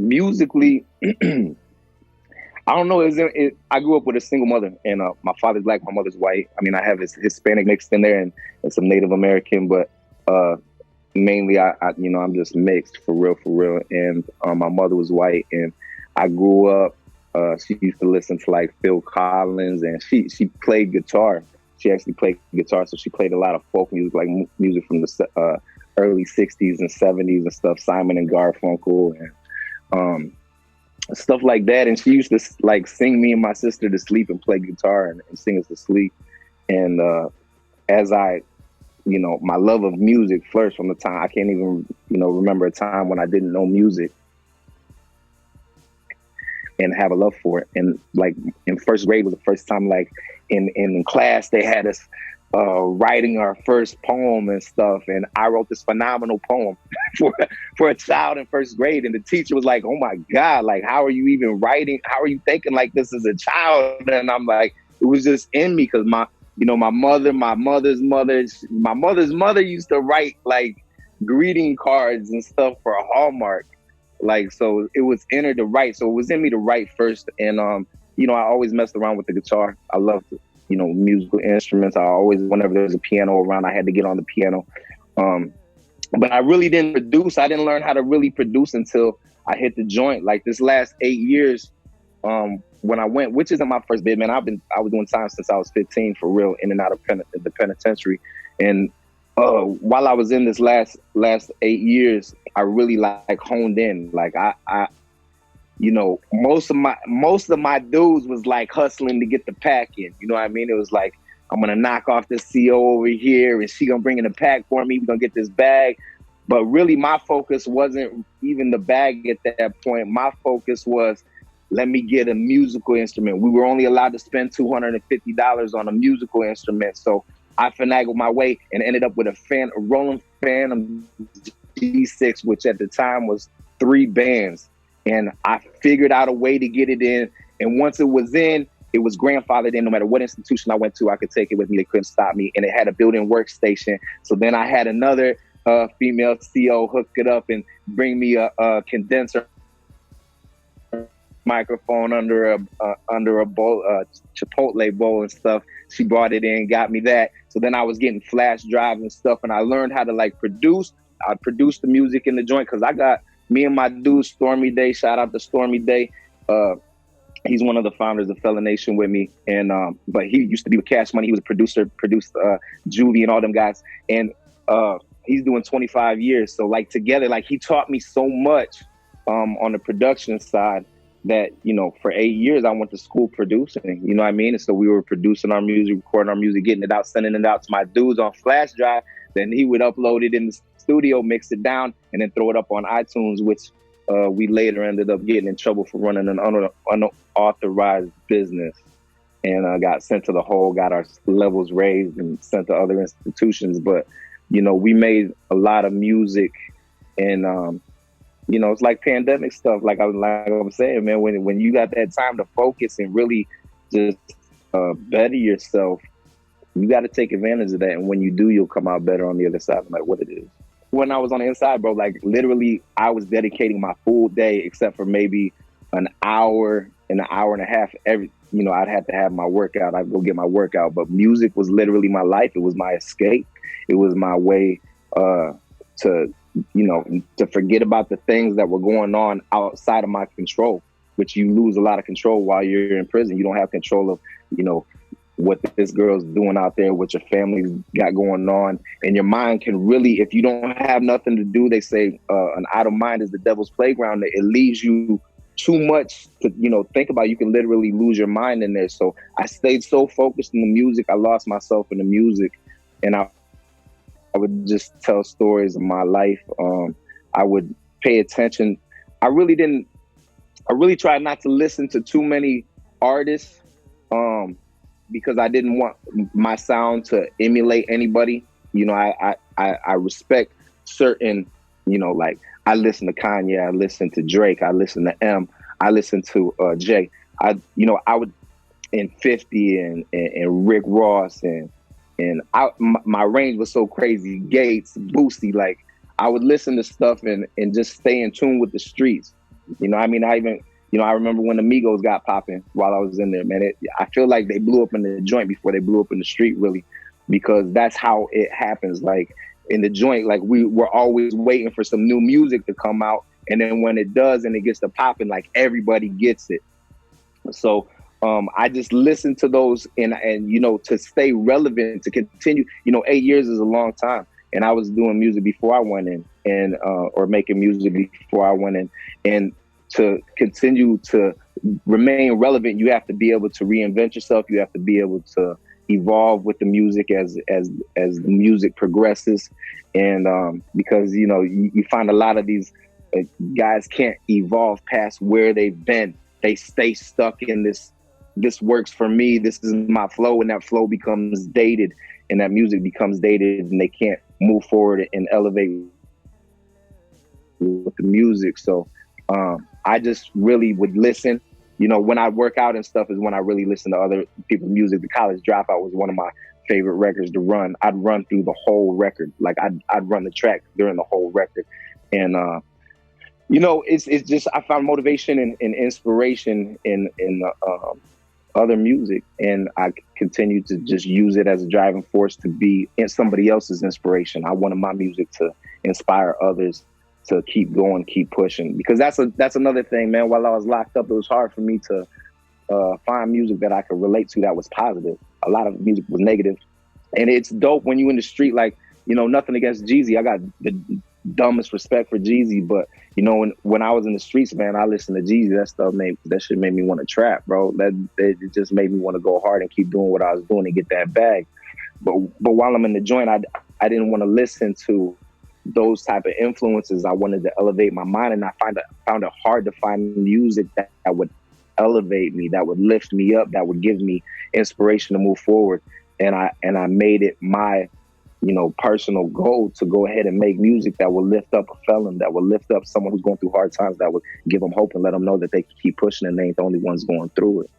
musically, I don't know. I grew up with a single mother, and my father's black, my mother's white. I mean, I have Hispanic mixed in there and some Native American, but mainly I'm just mixed for real. And my mother was white, and I grew up. She used to listen to like Phil Collins, and she played guitar. She actually played guitar, so she played a lot of folk music, like music from the early '60s and '70s and stuff. Simon and Garfunkel and stuff like that. And she used to like sing me and my sister to sleep and play guitar and sing us to sleep. And as my love of music flourished from the time I can't even, remember a time when I didn't know music and have a love for it. And like in first grade was the first time, like in class, they had us writing our first poem and stuff. And I wrote this phenomenal poem for a child in first grade. And the teacher was like, oh my God, like, how are you even writing? How are you thinking like this as a child? And I'm like, it was just in me because my mother's mother used to write like greeting cards and stuff for a Hallmark. Like, so it was in her to write. So it was in me to write first. And, I always messed around with the guitar. I loved, musical instruments. I always, whenever there was a piano around, I had to get on the piano. But I really didn't produce. I didn't learn how to really produce until I hit the joint. Like this last 8 years, when I went, which isn't my first bid, man. I was doing time since I was 15 for real, in and out of the penitentiary. And while I was in this last 8 years, I really like honed in. Like I most of my dudes was like hustling to get the pack in. You know what I mean? It was like, I'm gonna knock off this CO over here, and she gonna bring in a pack for me. We're gonna get this bag. But really, my focus wasn't even the bag at that point. My focus was, let me get a musical instrument. We were only allowed to spend $250 on a musical instrument, so I finagled my way and ended up with a Roland Phantom G6, which at the time was 3 bands. And I figured out a way to get it in. And once it was in, it was grandfathered in. No matter what institution I went to, I could take it with me. They couldn't stop me. And it had a built-in workstation. So then I had another female CO hook it up and bring me a condenser microphone under a bowl, Chipotle bowl and stuff. She brought it in, got me that. So then I was getting flash drives and stuff, and I learned how to like produce. I produced the music in the joint because I got me and my dude Stormy Day. Shout out to Stormy Day. He's one of the founders of Felonation with me, and but he used to be with Cash Money. He was a producer, produced Juvie and all them guys, and he's doing 25 years. So like together, like he taught me so much on the production side that, for 8 years I went to school producing, you know what I mean? And so we were producing our music, recording our music, getting it out, sending it out to my dudes on flash drive. Then he would upload it in the studio, mix it down, and then throw it up on iTunes, which we later ended up getting in trouble for running an unauthorized business. And got sent to the hole, got our levels raised and sent to other institutions. But, we made a lot of music, and it's like pandemic stuff. Like I was saying, man, when you got that time to focus and really just better yourself, you got to take advantage of that. And when you do, you'll come out better on the other side, no matter what it is. When I was on the inside, bro, like literally I was dedicating my full day, except for maybe an hour and a half every, I'd have to have my workout. I'd go get my workout, but music was literally my life. It was my escape. It was my way to forget about the things that were going on outside of my control, which you lose a lot of control while you're in prison. You don't have control of, what this girl's doing out there, what your family's got going on. And your mind can really, if you don't have nothing to do, they say an idle mind is the devil's playground. It leaves you too much to, think about. You can literally lose your mind in there. So I stayed so focused in the music. I lost myself in the music, and I would just tell stories of my life. I would pay attention. I really tried not to listen to too many artists because I didn't want my sound to emulate anybody. I respect certain, like I listen to Kanye, I listen to Drake, I listen to M, I listen to Jay. I would, and 50 and Rick Ross and my range was so crazy. Gates, Boosie, like I would listen to stuff and just stay in tune with the streets. You know, I mean, I even, I remember when the Migos got popping while I was in there, man. I feel like they blew up in the joint before they blew up in the street, really, because that's how it happens. Like in the joint, like we're always waiting for some new music to come out, and then when it does and it gets to popping, like everybody gets it. So I just listen to those and to stay relevant, to continue. 8 years is a long time, and I was doing music before I went in, and or making music before I went in, and to continue to remain relevant, you have to be able to reinvent yourself. You have to be able to evolve with the music as the music progresses, and because you find a lot of these guys can't evolve past where they've been. They stay stuck in this works for me, this is my flow, and that flow becomes dated, and that music becomes dated, and they can't move forward and elevate with the music. So I just really would listen. When I work out and stuff is when I really listen to other people's music. The College Dropout was one of my favorite records to run. I'd run through the whole record. Like I'd run the track during the whole record. And it's just, I found motivation and inspiration in other music, and I continue to just use it as a driving force to be in somebody else's inspiration. I wanted my music to inspire others to keep going, keep pushing, because that's another thing, man. While I was locked up, it was hard for me to find music that I could relate to that was positive. A lot of music was negative, and it's dope when you in the street. Like, nothing against G-Eazy. I got the dumbest respect for G-Eazy, but when I was in the streets, man, I listened to G-Eazy. That shit made me want to trap, bro. It just made me want to go hard and keep doing what I was doing and get that bag. But while I'm in the joint, I didn't want to listen to those type of influences. I wanted to elevate my mind, and I found it hard to find music that would elevate me, that would lift me up, that would give me inspiration to move forward. And I made it my personal goal to go ahead and make music that will lift up a felon, that will lift up someone who's going through hard times, that would give them hope and let them know that they can keep pushing and they ain't the only ones going through it.